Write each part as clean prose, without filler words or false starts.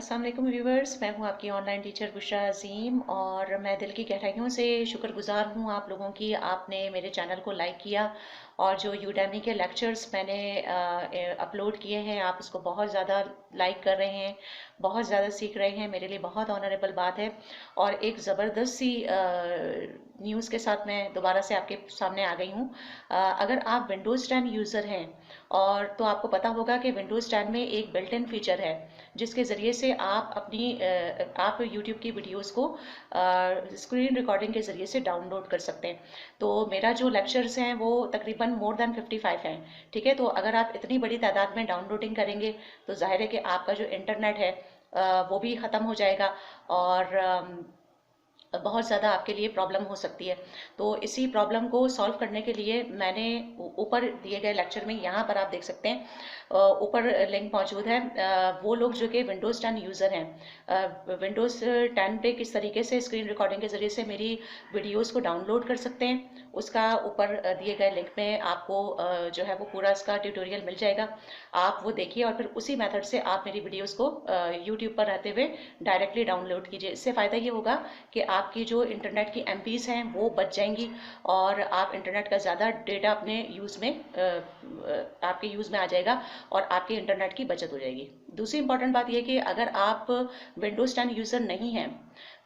अस्सलाम वालेकुम व्यूवर्स, मैं हूं आपकी ऑनलाइन टीचर बुशरा अजीम और मैं दिल की गहराइयों से शुक्रगुजार हूं आप लोगों की। आपने मेरे चैनल को लाइक किया और जो यूडेमी के लेक्चर्स मैंने अपलोड किए हैं आप उसको बहुत ज़्यादा लाइक कर रहे हैं, बहुत ज़्यादा सीख रहे हैं। मेरे लिए बहुत ऑनरेबल बात है। और एक ज़बरदस्त सी न्यूज़ के साथ मैं दोबारा से आपके सामने आ गई हूँ। अगर आप विंडोज़ 10 यूज़र हैं और तो आपको पता होगा कि विंडोज़ 10 में एक बिल्ट इन फीचर है जिसके ज़रिए से आप यूट्यूब की वीडियोस को स्क्रीन रिकॉर्डिंग के ज़रिए से डाउनलोड कर सकते हैं। तो मेरा जो लेक्चर्स हैं वो तकरीबन मोर देन 55 हैं। ठीक है, तो अगर आप इतनी बड़ी तादाद में डाउनलोडिंग करेंगे तो जाहिर है कि आपका जो इंटरनेट है वो भी ख़त्म हो जाएगा और बहुत ज़्यादा आपके लिए प्रॉब्लम हो सकती है। तो इसी प्रॉब्लम को सॉल्व करने के लिए मैंने ऊपर दिए गए लेक्चर में यहाँ पर आप देख सकते हैं, ऊपर लिंक मौजूद है। वो लोग जो कि विंडोज़ 10 यूज़र हैं, विंडोज़ 10 पे किस तरीके से स्क्रीन रिकॉर्डिंग के ज़रिए से मेरी वीडियोस को डाउनलोड कर सकते हैं, उसका ऊपर दिए गए लिंक में आपको जो है वो पूरा इसका ट्यूटोरियल मिल जाएगा। आप वो देखिए और फिर उसी मेथड से आप मेरी वीडियोस को यूट्यूब पर रहते हुए डायरेक्टली डाउनलोड कीजिए। इससे फ़ायदा ये होगा कि आपकी जो इंटरनेट की एमपीज़ हैं वो बच जाएंगी और आप इंटरनेट का ज़्यादा डेटा अपने यूज़ में आपके यूज़ में आ जाएगा और आपके इंटरनेट की बचत हो जाएगी। दूसरी इंपॉर्टेंट बात यह कि अगर आप विंडोज़ 10 यूज़र नहीं हैं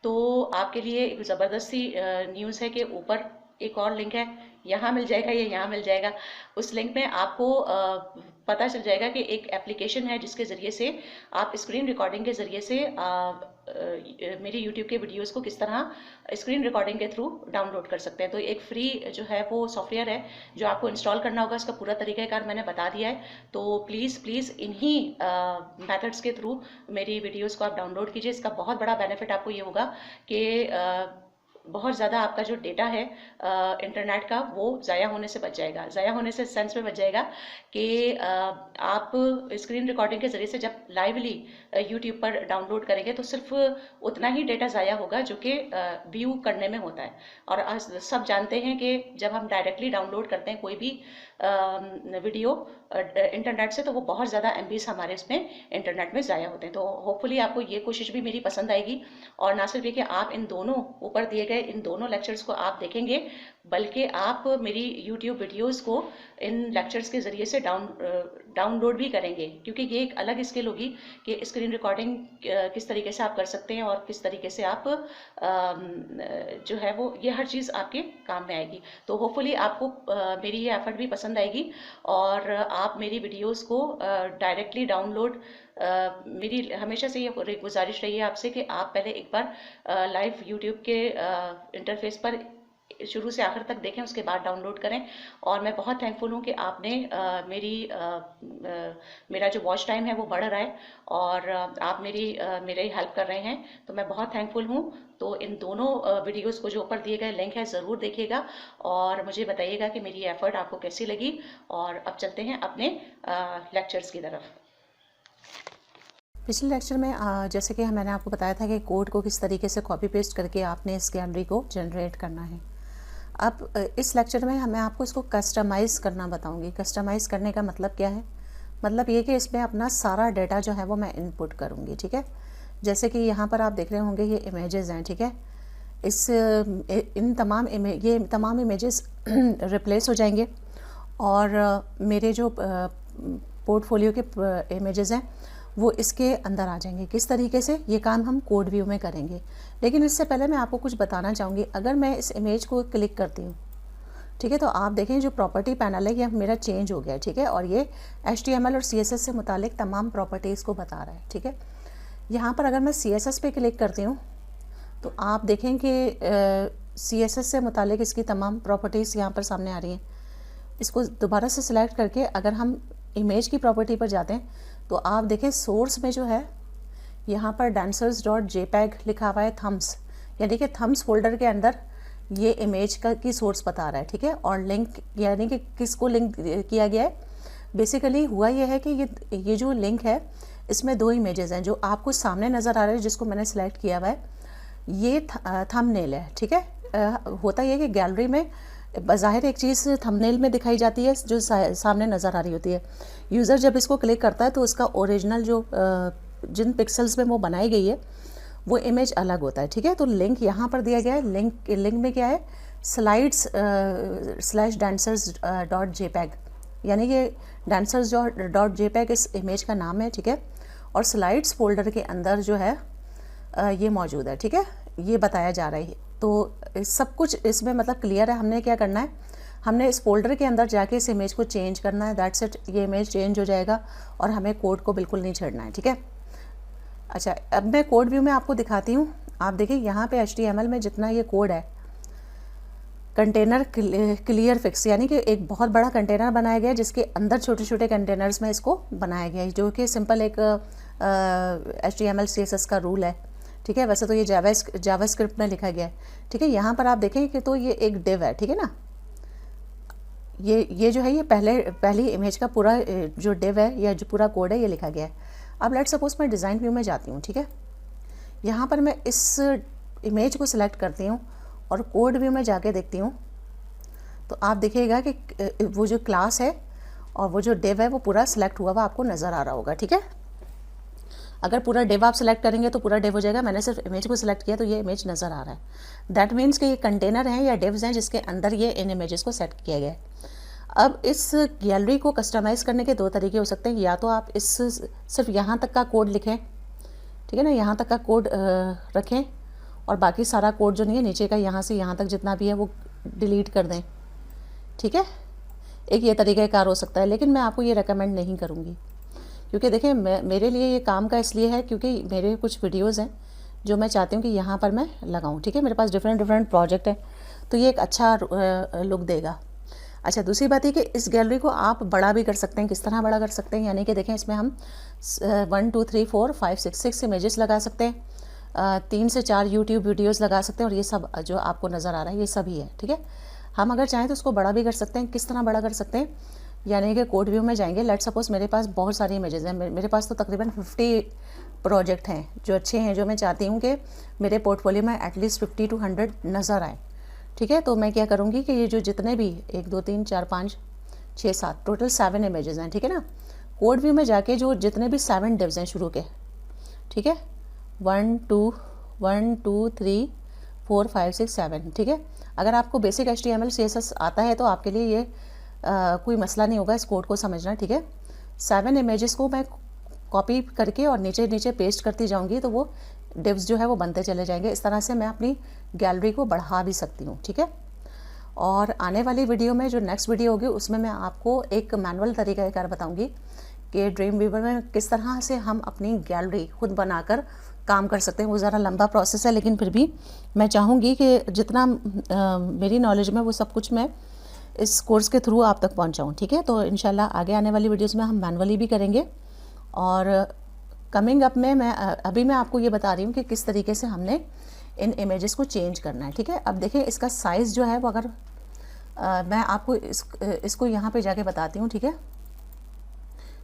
तो आपके लिए एक ज़बरदस्ती न्यूज़ है कि ऊपर एक और लिंक है, यहाँ मिल जाएगा या यहाँ मिल जाएगा। उस लिंक में आपको पता चल जाएगा कि एक एप्लीकेशन है जिसके ज़रिए से आप स्क्रीन रिकॉर्डिंग के ज़रिए से मेरी यूट्यूब के वीडियोस को किस तरह स्क्रीन रिकॉर्डिंग के थ्रू डाउनलोड कर सकते हैं। तो एक फ्री जो है वो सॉफ्टवेयर है जो आपको इंस्टॉल करना होगा। इसका पूरा तरीक़ाकार मैंने बता दिया है। तो प्लीज़ इन्हीं मेथड्स के थ्रू मेरी वीडियोस को आप डाउनलोड कीजिए। इसका बहुत बड़ा बेनिफिट आपको ये होगा कि बहुत ज़्यादा आपका जो डेटा है इंटरनेट का वो ज़ाया होने से बच जाएगा। ज़ाया होने से सेंस में बच जाएगा कि आप स्क्रीन रिकॉर्डिंग के ज़रिए से जब लाइवली यूट्यूब पर डाउनलोड करेंगे तो सिर्फ उतना ही डेटा ज़ाया होगा जो कि व्यू करने में होता है। और सब जानते हैं कि जब हम डायरेक्टली डाउनलोड करते हैं कोई भी वीडियो इंटरनेट से तो वो बहुत ज़्यादा एमबीज हमारे इसमें इंटरनेट में ज़ाया होते हैं। तो होपफुली आपको ये कोशिश भी मेरी पसंद आएगी और ना सिर्फ ये कि आप इन दोनों ऊपर दिए गए इन दोनों लेक्चर्स को आप देखेंगे बल्कि आप मेरी यूट्यूब वीडियोस को इन लेक्चर्स के ज़रिए से डाउनलोड भी करेंगे, क्योंकि ये एक अलग स्किल होगी कि स्क्रीन रिकॉर्डिंग किस तरीके से आप कर सकते हैं और किस तरीके से आप जो है वो ये हर चीज़ आपके काम में आएगी। तो होपफुली आपको मेरी ये एफर्ट भी पसंद आएगी और आप मेरी वीडियोस को डायरेक्टली डाउनलोड मेरी हमेशा से ये गुजारिश रही है आपसे कि आप पहले एक बार लाइव यूट्यूब के इंटरफेस पर शुरू से आखिर तक देखें, उसके बाद डाउनलोड करें। और मैं बहुत थैंकफुल हूँ कि आपने मेरा जो वॉच टाइम है वो बढ़ रहा है और आप मेरी हेल्प कर रहे हैं, तो मैं बहुत थैंकफुल हूँ। तो इन दोनों वीडियोस को जो ऊपर दिए गए लिंक है ज़रूर देखिएगा और मुझे बताइएगा कि मेरी एफर्ट आपको कैसी लगी। और अब चलते हैं अपने लेक्चर्स की तरफ। पिछले लेक्चर में जैसे कि मैंने आपको बताया था कि कोड को किस तरीके से कॉपी पेस्ट करके आपने इस गैलरी को जनरेट करना है। अब इस लेक्चर में मैं आपको इसको कस्टमाइज़ करना बताऊंगी। कस्टमाइज़ करने का मतलब क्या है? मतलब ये कि इसमें अपना सारा डाटा जो है वो मैं इनपुट करूंगी। ठीक है, जैसे कि यहाँ पर आप देख रहे होंगे ये इमेजेस हैं। ठीक है, इन तमाम इमेजेस रिप्लेस हो जाएंगे और मेरे जो पोर्टफोलियो के इमेजेस हैं वो इसके अंदर आ जाएंगे। किस तरीके से? ये काम हम कोड व्यू में करेंगे। लेकिन इससे पहले मैं आपको कुछ बताना चाहूँगी। अगर मैं इस इमेज को क्लिक करती हूँ, ठीक है, तो आप देखें जो प्रॉपर्टी पैनल है ये मेरा चेंज हो गया। ठीक है, और ये HTML और CSS से मुतालिक तमाम प्रॉपर्टीज़ को बता रहा है। ठीक है, यहाँ पर अगर मैं CSS पे क्लिक करती हूँ तो आप देखें कि CSS से मुतालिक इसकी तमाम प्रॉपर्टीज़ यहाँ पर सामने आ रही हैं। इसको दोबारा से सिलेक्ट करके अगर हम इमेज की प्रॉपर्टी पर जाते हैं तो आप देखें सोर्स में जो है यहाँ पर dancers.jpg लिखा हुआ है थम्स, यानी कि थम्स फोल्डर के अंदर ये इमेज की सोर्स बता रहा है। ठीक है, और लिंक यानी कि किसको लिंक किया गया है। बेसिकली हुआ ये है कि ये जो लिंक है इसमें दो इमेजेस हैं जो आपको सामने नज़र आ रहे हैं, जिसको मैंने सेलेक्ट किया हुआ है। ये थंबनेल है। ठीक है, होता यह है कि गैलरी में बज़ाहिर एक चीज़ थंबनेल में दिखाई जाती है जो सामने नज़र आ रही होती है। यूज़र जब इसको क्लिक करता है तो उसका ओरिजिनल जो जिन पिक्सल्स में वो बनाई गई है वो इमेज अलग होता है, ठीक है। तो लिंक यहाँ पर दिया गया है, लिंक में क्या है, स्लाइड्स /dancers.jpg, यानी कि dancers .jpg इस इमेज का नाम है, ठीक है। और स्लाइड्स फोल्डर के अंदर जो है ये मौजूद है, ठीक है, ये बताया जा रहा है। तो सब कुछ इसमें मतलब क्लियर है। हमने क्या करना है, हमने इस फोल्डर के अंदर जाके इस इमेज को चेंज करना है, दैट्स इट। ये इमेज चेंज हो जाएगा और हमें कोड को बिल्कुल नहीं छेड़ना है, ठीक है। अच्छा, अब मैं कोड व्यू में आपको दिखाती हूँ। आप देखिए यहाँ पे HTML में जितना ये कोड है, कंटेनर क्लियर फिक्स, यानी कि एक बहुत बड़ा कंटेनर बनाया गया है जिसके अंदर छोटे छोटे कंटेनर्स में इसको बनाया गया है, जो कि सिंपल एक HTML CSS का रूल है, ठीक है। वैसे तो ये जावास्क्रिप्ट में लिखा गया है, ठीक है। यहाँ पर आप देखें कि तो ये एक डिव है, ठीक है ना। ये जो है ये पहली इमेज का पूरा जो डिव है या जो पूरा कोड है ये लिखा गया है। अब लेट्स सपोज मैं डिज़ाइन व्यू में जाती हूँ, ठीक है। यहाँ पर मैं इस इमेज को सिलेक्ट करती हूँ और कोड व्यू में जाके देखती हूँ, तो आप देखिएगा कि वो जो क्लास है और वो जो डिव है वो पूरा सिलेक्ट हुआ हुआ आपको नज़र आ रहा होगा, ठीक है। अगर पूरा डिव आप सेलेक्ट करेंगे तो पूरा डिव हो जाएगा। मैंने सिर्फ इमेज को सिलेक्ट किया तो ये इमेज नज़र आ रहा है। दैट मीन्स कि ये कंटेनर हैं या डिव्स हैं जिसके अंदर ये इन इमेजेस को सेट किया गया है। अब इस गैलरी को कस्टमाइज़ करने के दो तरीके हो सकते हैं। या तो आप इस सिर्फ यहाँ तक का कोड लिखें, ठीक है ना, यहाँ तक का कोड रखें और बाकी सारा कोड जो नहीं है नीचे का यहाँ से यहाँ तक जितना भी है वो डिलीट कर दें, ठीक है। एक ये तरीक़ाकार हो सकता है, लेकिन मैं आपको ये रेकमेंड नहीं करूँगी, क्योंकि देखिए मेरे लिए ये काम का इसलिए है क्योंकि मेरे कुछ वीडियोज़ हैं जो मैं चाहती हूँ कि यहाँ पर मैं लगाऊँ, ठीक है। मेरे पास डिफरेंट प्रोजेक्ट हैं, तो ये एक अच्छा लुक देगा। अच्छा, दूसरी बात है कि इस गैलरी को आप बड़ा भी कर सकते हैं। किस तरह बड़ा कर सकते हैं, यानी कि देखें इसमें हम 1 2 3 4 5 6 इमेजेस लगा सकते हैं, 3 से 4 यूट्यूब वीडियोस लगा सकते हैं, और ये सब जो आपको नज़र आ रहा है ये सभी है, ठीक है। हम अगर चाहें तो उसको बड़ा भी कर सकते हैं। किस तरह बड़ा कर सकते हैं, यानी कि कोड व्यू में जाएंगे। लेट्स सपोज मेरे पास बहुत सारी इमेजेस हैं, मेरे पास तो तकरीबन 50 प्रोजेक्ट हैं जो अच्छे हैं, जो मैं चाहती हूँ कि मेरे पोर्टफोलियो में एटलीस्ट 50 to 100 नज़र आए, ठीक है। तो मैं क्या करूँगी कि ये जो जितने भी 1 2 3 4 5 6 7 टोटल 7 इमेजेस हैं, ठीक है ना। कोड व्यू में जाके जो जितने भी 7 डिव्स हैं शुरू के, ठीक है, 1 2 3 4 5 6 7, ठीक है। अगर आपको बेसिक HTML CSS आता है तो आपके लिए ये कोई मसला नहीं होगा इस कोड को समझना, ठीक है। 7 इमेजेस को मैं कॉपी करके और नीचे नीचे पेस्ट करती जाऊंगी तो वो डिव्स जो है वो बनते चले जाएंगे। इस तरह से मैं अपनी गैलरी को बढ़ा भी सकती हूँ, ठीक है। और आने वाली वीडियो में जो नेक्स्ट वीडियो होगी उसमें मैं आपको एक मैनुअल तरीक़ाकार बताऊँगी कि ड्रीम वीवर में किस तरह से हम अपनी गैलरी खुद बनाकर काम कर सकते हैं। वो ज़रा लंबा प्रोसेस है, लेकिन फिर भी मैं चाहूँगी कि जितना मेरी नॉलेज में वो सब कुछ मैं इस कोर्स के थ्रू आप तक पहुंचाऊं, ठीक है। तो इंशाल्लाह आगे आने वाली वीडियोस में हम मैनुअली भी करेंगे, और कमिंग अप में अभी मैं आपको ये बता रही हूँ कि किस तरीके से हमने इन इमेजेस को चेंज करना है, ठीक है। अब देखिए इसका साइज़ जो है वो अगर मैं आपको इसको यहाँ पे जाके बताती हूँ, ठीक है,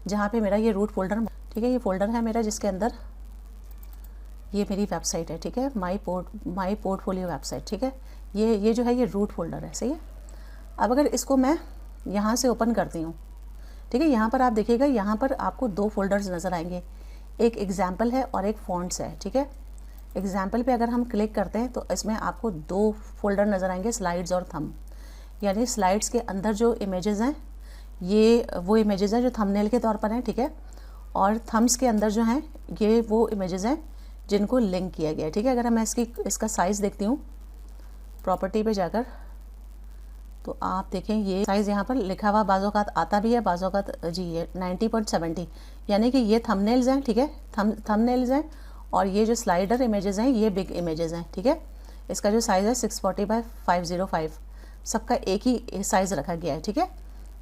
जहाँ पे मेरा ये रूट फोल्डर, ठीक है, ये फोल्डर है मेरा जिसके अंदर ये मेरी वेबसाइट है, ठीक है, माई पोर्टफोलियो वेबसाइट, ठीक है। ये जो है ये रूट फोल्डर है, सही है। अब अगर इसको मैं यहाँ से ओपन करती हूँ, ठीक है, यहाँ पर आप देखिएगा यहाँ पर आपको 2 फोल्डर्स नज़र आएंगे, एक एग्जाम्पल है और एक फॉन्ट्स है, ठीक है। एग्जाम्पल पे अगर हम क्लिक करते हैं तो इसमें आपको 2 फोल्डर नज़र आएंगे, स्लाइड्स और थम। यानी स्लाइड्स के अंदर जो इमेजेस हैं ये वो इमेजेस हैं जो थंबनेल के तौर पर हैं, ठीक है, और थम्स के अंदर जो हैं ये वो इमेजेस हैं जिनको लिंक किया गया है, ठीक है। अगर मैं इसका साइज़ देखती हूँ प्रॉपर्टी पे जाकर, तो आप देखें ये साइज़ यहाँ पर लिखा हुआ बाज़ोकात आता भी है, बाज़ोकात जी ये 90.70, यानी कि ये थंबनेल्स हैं, ठीक है, थंबनेल्स हैं, और ये जो स्लाइडर इमेजेस हैं ये बिग इमेजेस हैं, ठीक है। इसका जो साइज़ है 640x505, सबका एक ही साइज़ रखा गया है, ठीक है,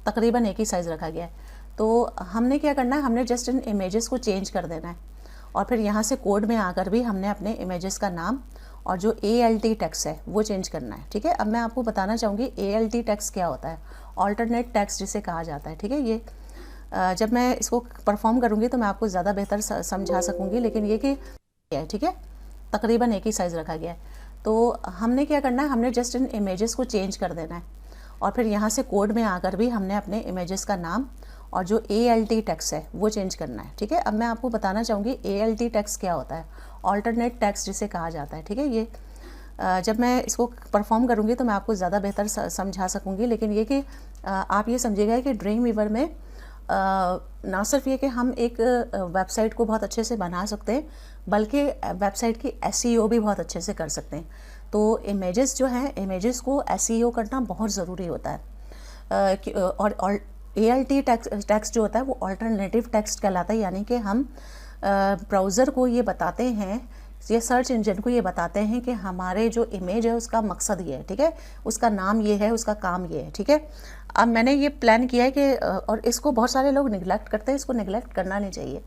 तकरीबन एक ही साइज़ रखा गया है। तो हमने क्या करना है, हमने जस्ट इन इमेजेस को चेंज कर देना है, और फिर यहाँ से कोड में आकर भी हमने अपने इमेजेस का नाम और जो ALT टेक्स्ट है वो चेंज करना है, ठीक है। अब मैं आपको बताना चाहूँगी ALT टेक्स्ट क्या होता है, ऑल्टरनेट टेक्स्ट जिसे कहा जाता है, ठीक है। ये जब मैं इसको परफॉर्म करूँगी तो मैं आपको ज़्यादा बेहतर समझा सकूँगी, लेकिन ये कि है, ठीक है, तकरीबन एक ही साइज़ रखा गया है। तो हमने क्या करना है, हमने जस्ट इन इमेजेस को चेंज कर देना है, और फिर यहाँ से कोड में आकर भी हमने अपने इमेजेस का नाम और जो ALT टेक्स्ट है वो चेंज करना है। ठीक है, अब मैं आपको बताना चाहूँगी ALT टेक्स्ट क्या होता है, ऑल्टरनेट टेक्स्ट जिसे कहा जाता है। ठीक है, ये जब मैं इसको परफॉर्म करूँगी तो मैं आपको ज़्यादा बेहतर समझा सकूँगी, लेकिन ये कि आप ये समझिएगा कि ड्रीम वीवर में ना सिर्फ ये कि हम एक वेबसाइट को बहुत अच्छे से बना सकते हैं, बल्कि वेबसाइट की SEO भी बहुत अच्छे से कर सकते हैं। तो इमेजेस जो हैं, इमेजेस को SEO करना बहुत ज़रूरी होता है। और ALT टेक्स्ट जो होता है वो अल्टरनेटिव टेक्स्ट कहलाता है, यानी कि हम ब्राउज़र को ये बताते हैं, ये सर्च इंजन को ये बताते हैं कि हमारे जो इमेज है उसका मकसद ये है। ठीक है, उसका नाम ये है, उसका काम ये है। ठीक है, अब मैंने ये प्लान किया है कि और इसको बहुत सारे लोग निगलेक्ट करते हैं, इसको निगलेक्ट करना नहीं चाहिए।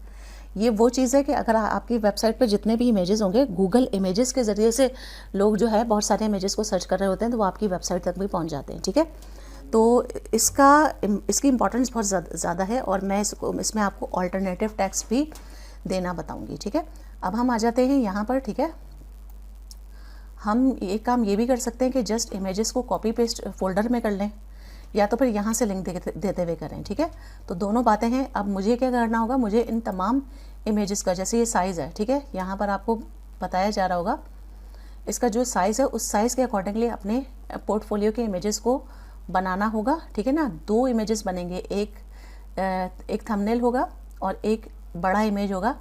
ये वो चीज़ है कि अगर आपकी वेबसाइट पर जितने भी इमेजेस होंगे, गूगल इमेजेस के ज़रिए से लोग जो है बहुत सारे इमेजेस को सर्च कर रहे होते हैं, तो वो आपकी वेबसाइट तक भी पहुंच जाते हैं। ठीक है, तो इसकी इम्पोर्टेंस बहुत ज़्यादा है, और मैं इसमें आपको ऑल्टरनेटिव टेक्स्ट भी देना बताऊंगी। ठीक है, अब हम आ जाते हैं यहाँ पर। ठीक है, हम एक काम ये भी कर सकते हैं कि जस्ट इमेजेस को कॉपी पेस्ट फोल्डर में कर लें, या तो फिर यहाँ से लिंक देते हुए करें। ठीक है, तो दोनों बातें हैं। अब मुझे क्या करना होगा, मुझे इन तमाम इमेजेस का, जैसे ये साइज़ है, ठीक है, यहाँ पर आपको बताया जा रहा होगा, इसका जो साइज़ है उस साइज़ के अकॉर्डिंगली अपने पोर्टफोलियो के इमेजेस को बनाना होगा। ठीक है ना, 2 इमेजेस बनेंगे, एक थंबनेल होगा और एक बड़ा इमेज होगा,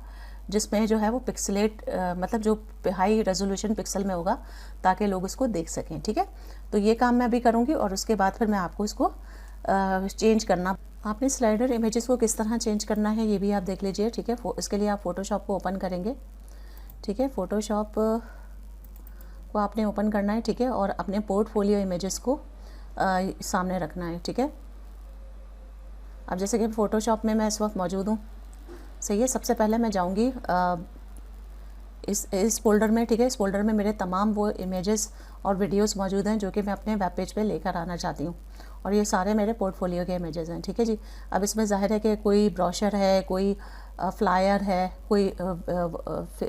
जिसमें जो है वो पिक्सलेट मतलब जो हाई रेजोल्यूशन पिक्सल में होगा, ताकि लोग उसको देख सकें। ठीक है, तो ये काम मैं अभी करूँगी, और उसके बाद फिर मैं आपको इसको चेंज करना, आपने स्लाइडर इमेजेस को किस तरह चेंज करना है ये भी आप देख लीजिए। ठीक है, इसके लिए आप फ़ोटोशॉप को ओपन करेंगे। ठीक है, फ़ोटोशॉप को आपने ओपन करना है। ठीक है, और अपने पोर्टफोलियो इमेजेस को सामने रखना है। ठीक है, अब जैसे कि फ़ोटोशॉप में मैं इस वक्त मौजूद हूँ, सही है। सबसे पहले मैं जाऊँगी इस फोल्डर में। ठीक है, इस फोल्डर में मेरे तमाम वो इमेजेस और वीडियोस मौजूद हैं जो कि मैं अपने वेब पेज पे लेकर आना चाहती हूँ, और ये सारे मेरे पोर्टफोलियो के इमेजेस हैं। ठीक है जी, अब इसमें ज़ाहिर है कि कोई ब्रोशर है, कोई फ्लायर है, कोई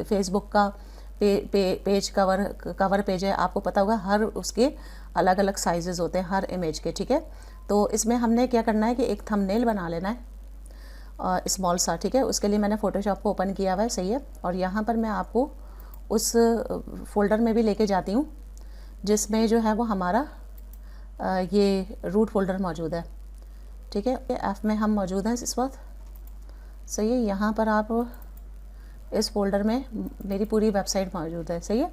फेसबुक का पेज कवर पेज है। आपको पता होगा हर उसके अलग अलग साइजेस होते हैं हर इमेज के। ठीक है, तो इसमें हमने क्या करना है कि एक थंबनेल बना लेना है स्मॉल सा। ठीक है, उसके लिए मैंने फ़ोटोशॉप को ओपन किया हुआ है, सही है। और यहाँ पर मैं आपको उस फोल्डर में भी लेके जाती हूँ जिसमें जो है वो हमारा ये रूट फोल्डर मौजूद है। ठीक है, F में हम मौजूद हैं इस वक्त, सही है। यहाँ पर आप इस फोल्डर में मेरी पूरी वेबसाइट मौजूद है, सही है।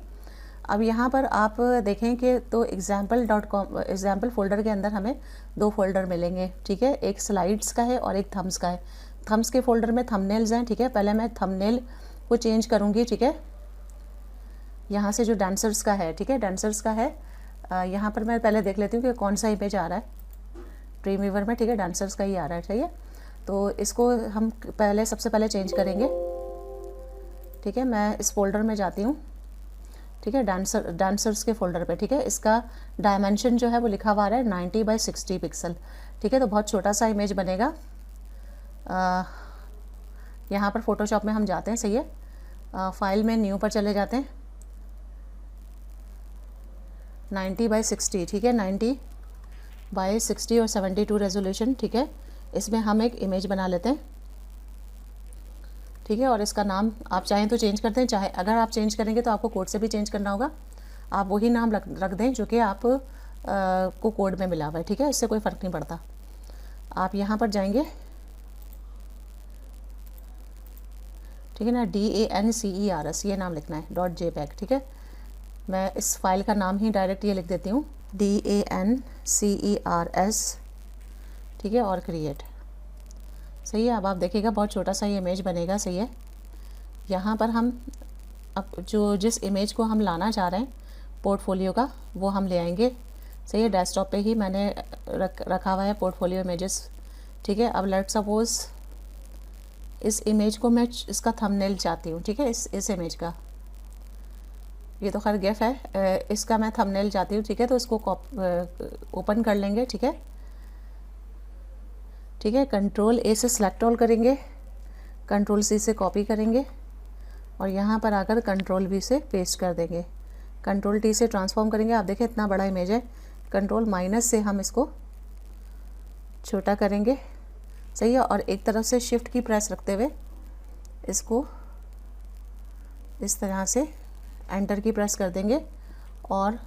अब यहाँ पर आप देखें कि तो एग्जाम्पल फोल्डर के अंदर हमें 2 फोल्डर मिलेंगे। ठीक है, एक स्लाइड्स का है और एक थम्स का है। थम्स के फोल्डर में थंबनेल्स हैं। ठीक है, पहले मैं थंबनेल को चेंज करूँगी। ठीक है, यहाँ से जो डांसर्स का है, ठीक है, डांसर्स का है, यहाँ पर मैं पहले देख लेती हूँ कि कौन सा इमेज आ रहा है ड्रीम वीवर में। ठीक है, डांसर्स का ही आ रहा है, चाहिए। तो इसको हम सबसे पहले चेंज करेंगे। ठीक है, मैं इस फोल्डर में जाती हूँ। ठीक है, डांसर्स के फोल्डर पे। ठीक है, इसका डायमेंशन जो है वो लिखा हुआ है 90x60 पिक्सल। ठीक है, तो बहुत छोटा सा इमेज बनेगा। यहाँ पर फोटोशॉप में हम जाते हैं, सही है। फाइल में न्यू पर चले जाते हैं, 90x60। ठीक है, 90x60 और 72 रेजोल्यूशन। ठीक है, इसमें हम एक इमेज बना लेते हैं। ठीक है, और इसका नाम आप चाहें तो चेंज करते हैं, चाहे अगर आप चेंज करेंगे तो आपको कोड से भी चेंज करना होगा। आप वही नाम रख दें जो कि आप को कोड में मिला हुआ है। ठीक है, इससे कोई फ़र्क नहीं पड़ता। आप यहाँ पर जाएंगे, ठीक है ना, DANCERS ये नाम लिखना है, .jpeg। ठीक है, मैं इस फाइल का नाम ही डायरेक्ट ये लिख देती हूँ, DANCERS। ठीक है, और क्रिएट, सही है। अब आप देखिएगा बहुत छोटा सा ये इमेज बनेगा, सही है। यहाँ पर हम अब जिस इमेज को हम लाना चाह रहे हैं पोर्टफोलियो का, वो हम ले आएंगे, सही है। डेस्कटॉप पे ही मैंने रखा हुआ है पोर्टफोलियो इमेजेस। ठीक है, अब लेट्स सपोज इस इमेज को मैं इसका थंबनेल चाहती हूँ। ठीक है, इस इमेज का, ये तो खैर गिफ है, इसका मैं थंबनेल चाहती हूँ। ठीक है, तो इसको ओपन कर लेंगे। ठीक है, ठीक है, कंट्रोल A से सेलेक्ट ऑल करेंगे, कंट्रोल C से कॉपी करेंगे, और यहाँ पर आकर कंट्रोल V से पेस्ट कर देंगे, कंट्रोल T से ट्रांसफॉर्म करेंगे। आप देखें इतना बड़ा इमेज है, कंट्रोल माइनस से हम इसको छोटा करेंगे, सही है। और एक तरफ से शिफ्ट की प्रेस रखते हुए इसको इस तरह से एंटर की प्रेस कर देंगे और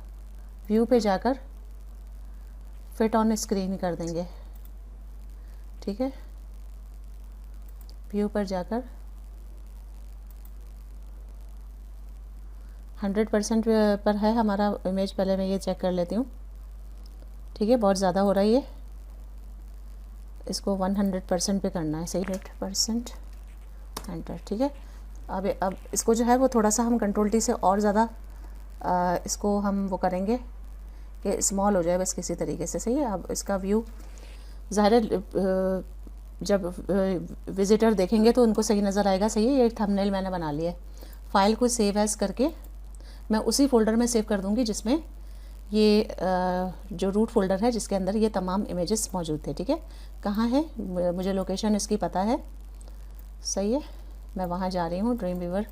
व्यू पे जाकर फिट ऑन स्क्रीन कर देंगे। ठीक है, व्यू पर जाकर 100% पर है हमारा इमेज। पहले मैं ये चेक कर लेती हूँ। ठीक है, बहुत ज़्यादा हो रहा है ये, इसको 100% पे करना है। सही, 100% एंटर। ठीक है, अब इसको जो है वो थोड़ा सा हम कंट्रोल टी से और ज़्यादा इसको हम वो करेंगे कि स्मॉल हो जाए बस किसी तरीके से। सही है, अब इसका व्यू ज़ाहिर है जब विज़िटर देखेंगे तो उनको सही नज़र आएगा। सही है, ये थंबनेल मैंने बना लिया है। फाइल को सेव एज़ करके मैं उसी फोल्डर में सेव कर दूंगी जिसमें ये जो रूट फोल्डर है जिसके अंदर ये तमाम इमेजेस मौजूद थे। ठीक है, कहाँ है, मुझे लोकेशन इसकी पता है। सही है, मैं वहाँ जा रही हूँ, ड्रीम वीवर।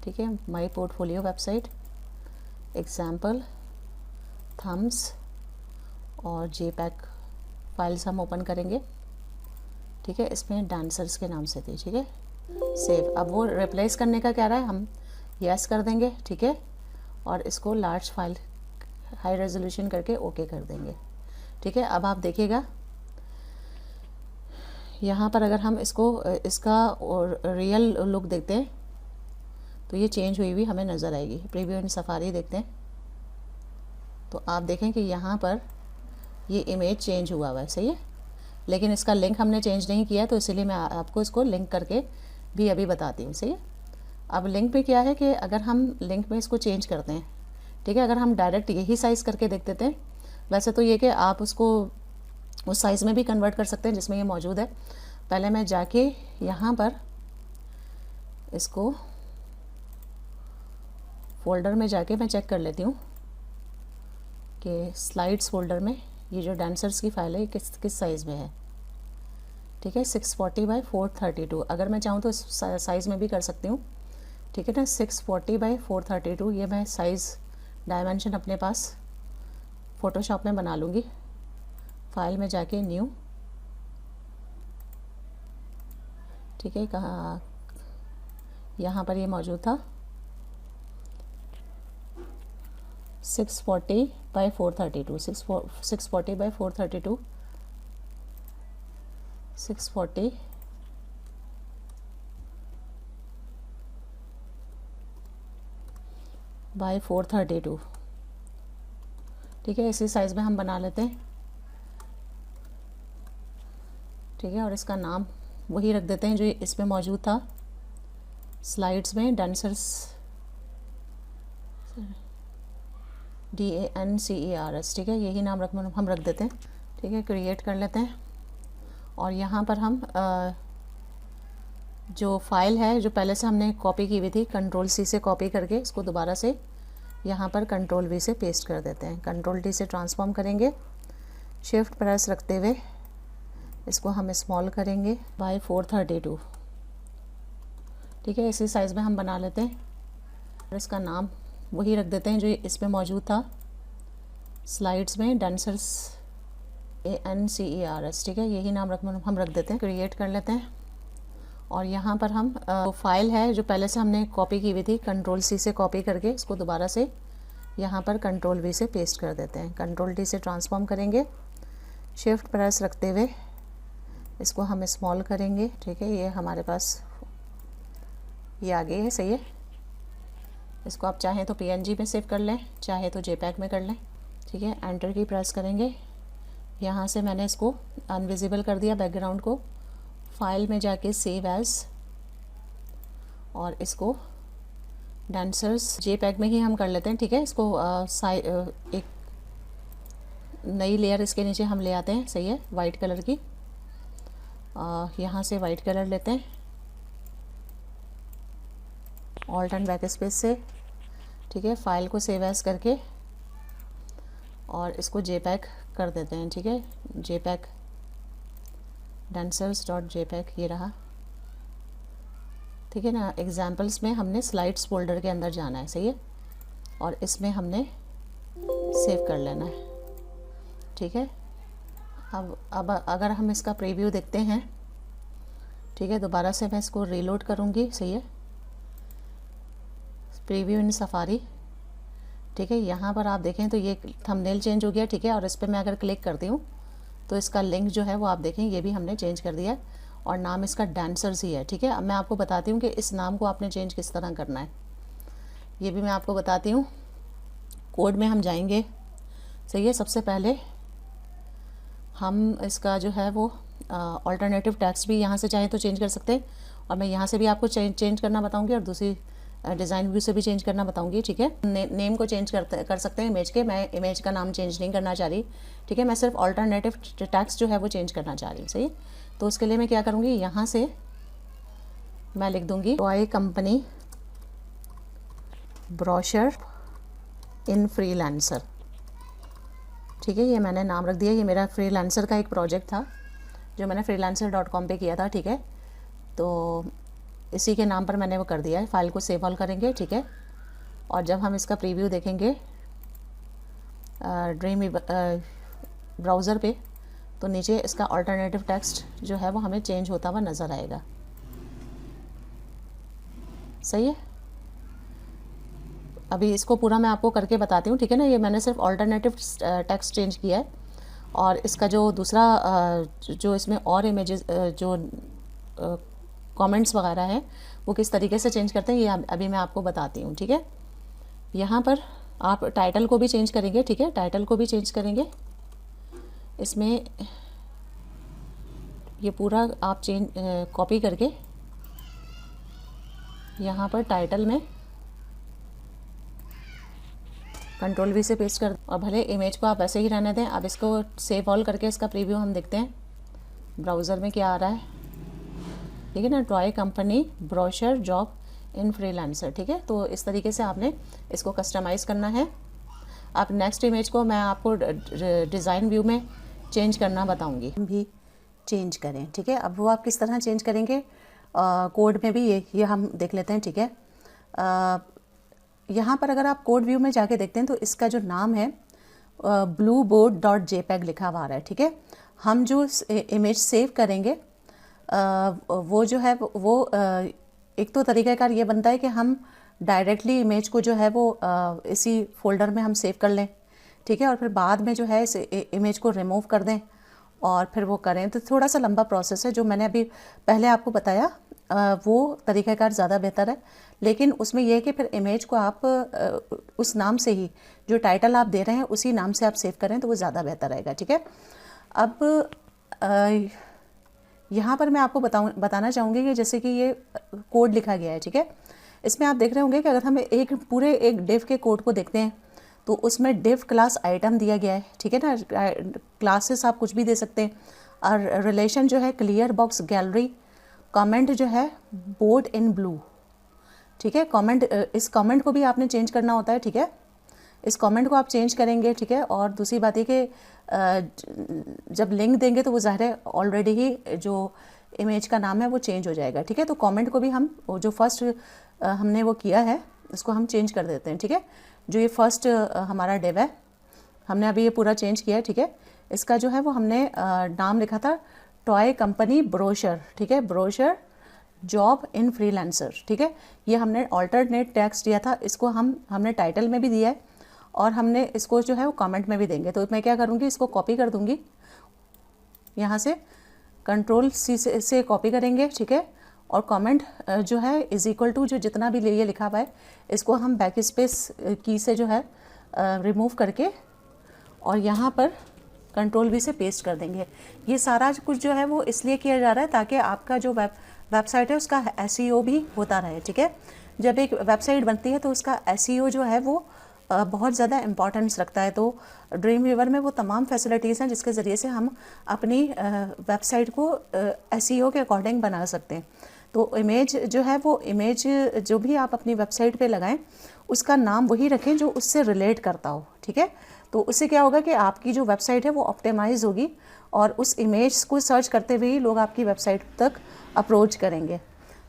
ठीक है, my portfolio website, example, thumbs और जेपैक फाइल्स हम ओपन करेंगे। ठीक है, इसमें डांसर्स के नाम से थी। ठीक है, सेव। अब वो रिप्लेस करने का क्या रहा है, हम यस कर देंगे। ठीक है, और इसको लार्ज फाइल हाई रेजोल्यूशन करके ओके कर देंगे। ठीक है, अब आप देखिएगा यहाँ पर अगर हम इसका रियल लुक देखते हैं तो ये चेंज हुई हुई हमें नज़र आएगी। प्रीव्यू इन सफारी देखते हैं तो आप देखें कि यहाँ पर ये इमेज चेंज हुआ है। सही है, लेकिन इसका लिंक हमने चेंज नहीं किया तो इसीलिए मैं आपको इसको लिंक करके भी अभी बताती हूँ। सही है, अब लिंक पे क्या है कि अगर हम लिंक में इसको चेंज करते हैं, ठीक है, अगर हम डायरेक्ट यही साइज़ करके देख देते हैं, वैसे तो ये कि आप उसको उस साइज़ में भी कन्वर्ट कर सकते हैं जिसमें ये मौजूद है। पहले मैं जाके यहाँ पर इसको फोल्डर में जाके मैं चेक कर लेती हूँ कि स्लाइड्स फोल्डर में ये जो डांसर्स की फ़ाइल है किस साइज़ में है। ठीक है, 640 बाई 432। अगर मैं चाहूँ तो इस साइज़ में भी कर सकती हूँ। ठीक है ना, 640 बाई 432 ये मैं साइज़ डायमेंशन अपने पास फ़ोटोशॉप में बना लूँगी। फाइल में जाके न्यू, ठीक है, कहाँ, यहाँ पर ये मौजूद था 640 बाई 432, 640 बाई 432, 640 बाई 432। ठीक है, इसी साइज़ में हम बना लेते हैं। ठीक है, और इसका नाम वही रख देते हैं जो इसमें मौजूद था स्लाइड्स में, डांसर्स, DANCERS। ठीक है, यही नाम हम रख देते हैं। ठीक है, क्रिएट कर लेते हैं और यहाँ पर हम जो फाइल है जो पहले से हमने कॉपी की हुई थी, कंट्रोल C से कॉपी करके इसको दोबारा से यहाँ पर कंट्रोल V से पेस्ट कर देते हैं। कंट्रोल T से ट्रांसफॉर्म करेंगे, शिफ्ट प्रेस रखते हुए इसको हम स्मॉल करेंगे बाय 432। ठीक है, इसी साइज़ में हम बना लेते हैं और इसका नाम वही रख देते हैं जो इसमें मौजूद था स्लाइड्स में, डांसर्स, ANCERS। ठीक है, यही नाम हम रख देते हैं। क्रिएट कर लेते हैं और यहाँ पर हम वो फाइल है जो पहले से हमने कॉपी की हुई थी, कंट्रोल C से कॉपी करके इसको दोबारा से यहाँ पर कंट्रोल V से पेस्ट कर देते हैं। कंट्रोल T से ट्रांसफॉर्म करेंगे, शिफ्ट प्रेस रखते हुए इसको हम स्मॉल करेंगे। ठीक है, ये हमारे पास ये आगे है। सही है, इसको आप चाहें तो PNG में सेव कर लें, चाहे तो JPEG में कर लें। ठीक है, एंटर की प्रेस करेंगे। यहाँ से मैंने इसको अनविजिबल कर दिया बैकग्राउंड को। फाइल में जाके सेव एज़ और इसको डांसर्स JPEG में ही हम कर लेते हैं। ठीक है, इसको एक नई लेयर इसके नीचे हम ले आते हैं। सही है, वाइट कलर की, यहाँ से वाइट कलर लेते हैं, ऑल्ट एंड बैक स्पेस से। ठीक है, फाइल को सेव एज़ करके और इसको JPEG कर देते हैं। ठीक है, JPEG dancers.jpg ये रहा। ठीक है ना, एग्जाम्पल्स में हमने स्लाइड्स फोल्डर के अंदर जाना है। सही है, और इसमें हमने सेव कर लेना है। ठीक है, अब अगर हम इसका प्रीव्यू देखते हैं, ठीक है, दोबारा से मैं इसको रीलोड करूँगी, सही है, प्रीव्यू इन सफारी, ठीक है। यहाँ पर आप देखें तो ये थंबनेल चेंज हो गया, ठीक है, और इस पर मैं अगर क्लिक करती हूँ तो इसका लिंक जो है वो आप देखें ये भी हमने चेंज कर दिया है और नाम इसका डांसर्स ही है, ठीक है। अब मैं आपको बताती हूँ कि इस नाम को आपने चेंज किस तरह करना है, ये भी मैं आपको बताती हूँ। कोड में हम जाएंगे, सही है। सबसे पहले हम इसका जो है वो ऑल्टरनेटिव टेक्स्ट भी यहाँ से चाहें तो चेंज कर सकते हैं, और मैं यहाँ से भी आपको चेंज करना बताऊँगी और दूसरी डिज़ाइन व्यू से भी चेंज करना बताऊंगी, ठीक है। नेम को चेंज कर सकते हैं इमेज के, मैं इमेज का नाम चेंज नहीं करना चाह रही, ठीक है, मैं सिर्फ ऑल्टरनेटिव टेक्स्ट जो है वो चेंज करना चाह रही हूँ, सही। तो उसके लिए मैं क्या करूँगी, यहाँ से मैं लिख दूँगी टॉय कंपनी ब्रोशर इन फ्रीलांसर, ठीक है। ये मैंने नाम रख दिया, ये मेरा फ्रीलांसर का एक प्रोजेक्ट था जो मैंने freelancer.com पे किया था, ठीक है। तो इसी के नाम पर मैंने वो कर दिया है। फाइल को सेव ऑल करेंगे, ठीक है, और जब हम इसका प्रीव्यू देखेंगे ड्रीम ब्राउज़र पे, तो नीचे इसका अल्टरनेटिव टेक्स्ट जो है वो हमें चेंज होता हुआ नज़र आएगा, सही है। अभी इसको पूरा मैं आपको करके बताती हूँ, ठीक है ना। ये मैंने सिर्फ अल्टरनेटिव टेक्स्ट चेंज किया है, और इसका जो दूसरा जो इसमें और इमेजेस जो कमेंट्स वगैरह हैं वो किस तरीके से चेंज करते हैं ये अभी मैं आपको बताती हूँ, ठीक है। यहाँ पर आप टाइटल को भी चेंज करेंगे, ठीक है, टाइटल को भी चेंज करेंगे। इसमें ये पूरा आप कॉपी करके यहाँ पर टाइटल में Ctrl+V से पेस्ट कर, और भले इमेज को आप वैसे ही रहने दें। अब इसको सेव ऑल करके इसका प्रीव्यू हम देखते हैं ब्राउज़र में क्या आ रहा है, ठीक है ना। Toy company brochure job in freelancer, ठीक है। तो इस तरीके से आपने इसको कस्टमाइज़ करना है। अब नेक्स्ट इमेज को मैं आपको डिज़ाइन व्यू में चेंज करना बताऊंगी, भी चेंज करें, ठीक है। अब वो आप किस तरह चेंज करेंगे, कोड में भी ये हम देख लेते हैं, ठीक है। यहाँ पर अगर आप कोड व्यू में जाके देखते हैं तो इसका जो नाम है blueboard.jpg लिखा हुआ आ रहा है, ठीक है। हम जो इमेज सेव करेंगे वो जो है वो एक तो तरीक़ाकार ये बनता है कि हम डायरेक्टली इमेज को जो है वो इसी फोल्डर में हम सेव कर लें, ठीक है, और फिर बाद में जो है इस इमेज को रिमूव कर दें और फिर वो करें। तो थोड़ा सा लंबा प्रोसेस है, जो मैंने अभी पहले आपको बताया वो तरीक़ाकार ज़्यादा बेहतर है। लेकिन उसमें यह है कि फिर इमेज को आप उस नाम से ही, जो टाइटल आप दे रहे हैं उसी नाम से आप सेव करें तो वो ज़्यादा बेहतर रहेगा, ठीक है। अब यहाँ पर मैं आपको बताना चाहूँगी कि जैसे कि ये कोड लिखा गया है, ठीक है। इसमें आप देख रहे होंगे कि अगर हम एक डिव के कोड को देखते हैं तो उसमें डिव क्लास आइटम दिया गया है, ठीक है ना। क्लासेस आप कुछ भी दे सकते हैं, और रिलेशन जो है क्लियर बॉक्स गैलरी, कमेंट जो है बोर्ड इन ब्लू, ठीक है। कमेंट, इस कमेंट को भी आपने चेंज करना होता है, ठीक है। इस कमेंट को आप चेंज करेंगे, ठीक है। और दूसरी बात ये कि जब लिंक देंगे तो वो ज़ाहिर है ऑलरेडी ही जो इमेज का नाम है वो चेंज हो जाएगा, ठीक है। तो कमेंट को भी हम जो फर्स्ट हमने वो किया है उसको हम चेंज कर देते हैं, ठीक है। जो ये फर्स्ट हमारा डिव है हमने अभी ये पूरा चेंज किया है, ठीक है। इसका जो है वो हमने नाम लिखा था टॉय कंपनी ब्रोशर, ठीक है, ब्रोशर जॉब इन फ्रीलांसर, ठीक है। ये हमने ऑल्टरनेट टेक्स्ट दिया था, इसको हमने टाइटल में भी दिया है और हमने इसको जो है वो कमेंट में भी देंगे। तो मैं क्या करूँगी, इसको कॉपी कर दूँगी, यहाँ से Ctrl+C से कॉपी करेंगे, ठीक है। और कमेंट जो है =, जो जितना भी ये लिखा हुआ है इसको हम बैक स्पेस की से जो है रिमूव करके और यहाँ पर Ctrl+V से पेस्ट कर देंगे। ये सारा कुछ जो है वो इसलिए किया जा रहा है ताकि आपका जो वेबसाइट है उसका SEO भी होता रहे, ठीक है। जब एक वेबसाइट बनती है तो उसका SEO जो है वो बहुत ज़्यादा इम्पॉर्टेंस रखता है। तो ड्रीम वीवर में वो तमाम फैसिलिटीज़ हैं जिसके ज़रिए से हम अपनी वेबसाइट को SEO के अकॉर्डिंग बना सकते हैं। तो इमेज जो है वो इमेज जो भी आप अपनी वेबसाइट पे लगाएं उसका नाम वही रखें जो उससे रिलेट करता हो, ठीक है। तो उससे क्या होगा कि आपकी जो वेबसाइट है वो ऑप्टिमाइज़ होगी और उस इमेज को सर्च करते हुए ही लोग आपकी वेबसाइट तक अप्रोच करेंगे।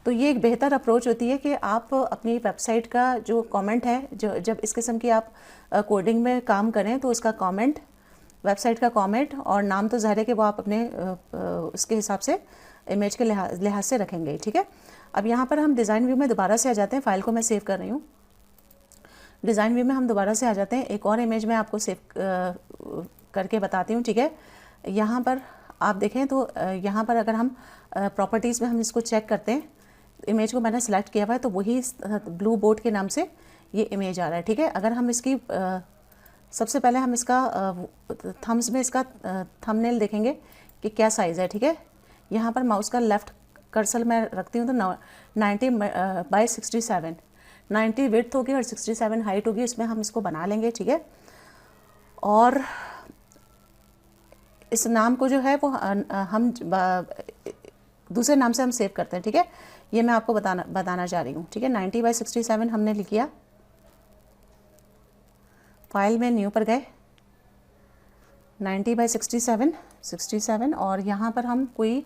तो ये एक बेहतर अप्रोच होती है कि आप अपनी वेबसाइट का जो कमेंट है, जो जब इस किस्म की आप कोडिंग में काम करें तो उसका कमेंट वेबसाइट का कमेंट और नाम तो ज़ाहिर है कि वो आप अपने उसके हिसाब से इमेज के लिहाज से रखेंगे, ठीक है। अब यहाँ पर हम डिज़ाइन व्यू में दोबारा से आ जाते हैं। फ़ाइल को मैं सेव कर रही हूँ। डिज़ाइन व्यू में हम दोबारा से आ जाते हैं। एक और इमेज मैं आपको सेव करके बताती हूँ, ठीक है। यहाँ पर आप देखें तो यहाँ पर अगर हम प्रॉपर्टीज़ में हम इसको चेक करते हैं, इमेज को मैंने सेलेक्ट किया हुआ है तो वही ब्लू बोर्ड के नाम से ये इमेज आ रहा है, ठीक है। अगर हम इसकी सबसे पहले हम इसका थम्स में इसका थंबनेल देखेंगे कि क्या साइज़ है, ठीक है। यहाँ पर माउस का लेफ़्ट कर्सर मैं रखती हूँ तो 90 बाई 67, 90 विड्थ होगी और 67 हाइट होगी, इसमें हम इसको बना लेंगे, ठीक है। और इस नाम को जो है वो हम दूसरे नाम से हम सेव करते हैं, ठीक है। ये मैं आपको बताना चाह रही हूँ, ठीक है। 90 बाई 67 हमने लिख लिया। फाइल में न्यू पर गए, 90 बाई 67 और यहाँ पर हम कोई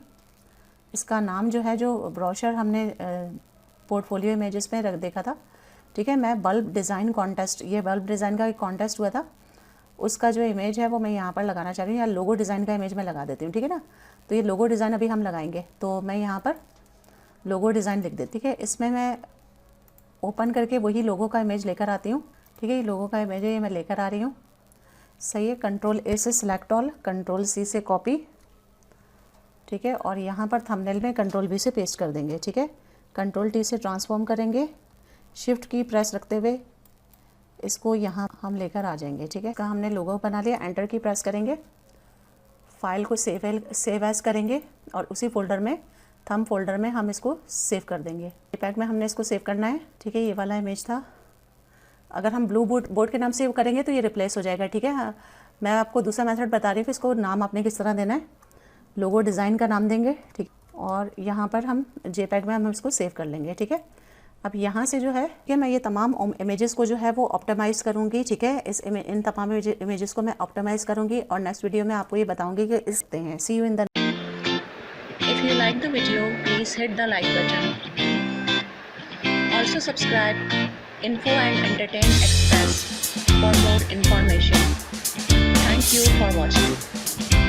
इसका नाम जो है, जो ब्रोशर हमने पोर्टफोलियो इमेजेस में रख देखा था, ठीक है। मैं बल्ब डिज़ाइन कॉन्टेस्ट, ये बल्ब डिज़ाइन का एक कॉन्टेस्ट हुआ था, उसका जो इमेज है वो मैं यहाँ पर लगाना चाह रही हूँ, या लोगो डिज़ाइन का इमेज मैं लगा देती हूँ, ठीक है ना। तो ये लोगो डिज़ाइन अभी हम लगाएंगे, तो मैं यहाँ पर लोगो डिज़ाइन लिख देती, ठीक है। इसमें मैं ओपन करके वही लोगो का इमेज लेकर आती हूँ, ठीक है। ये लोगो का इमेज है, ये मैं लेकर आ रही हूँ, सही है। कंट्रोल ए से सिलेक्ट ऑल, कंट्रोल सी से कॉपी, ठीक है। और यहाँ पर थंबनेल में कंट्रोल वी से पेस्ट कर देंगे, ठीक है। कंट्रोल टी से ट्रांसफॉर्म करेंगे, शिफ्ट की प्रेस रखते हुए इसको यहाँ हम लेकर आ जाएंगे, ठीक है। इसका हमने लोगो बना लिया, एंटर की प्रेस करेंगे, फाइल को सेव एज करेंगे और उसी फोल्डर में, थंब फोल्डर में हम इसको सेव कर देंगे। पैक में हमने इसको सेव करना है, ठीक है। ये वाला इमेज था। अगर हम ब्लू बोर्ड के नाम सेव करेंगे तो ये रिप्लेस हो जाएगा, ठीक है। हाँ, मैं आपको दूसरा मेथड बता रही हूँ, इसको नाम आपने किस तरह देना है। लोगो डिज़ाइन का नाम देंगे, ठीक। और यहाँ पर हम जेपैग में हम इसको सेव कर लेंगे, ठीक है। अब यहाँ से जो है कि मैं ये तमाम इमेजेस को जो है वो ऑप्टिमाइज़ करूँगी, ठीक है। इन तमाम इमेजेस को मैं ऑप्टिमाइज़ करूँगी और नेक्स्ट वीडियो में आपको ये बताऊँगी कि इसते हैं। See you in the. If you like the video, please hit the like button. Also subscribe Info and Entertain Express for more information. Thank you for watching.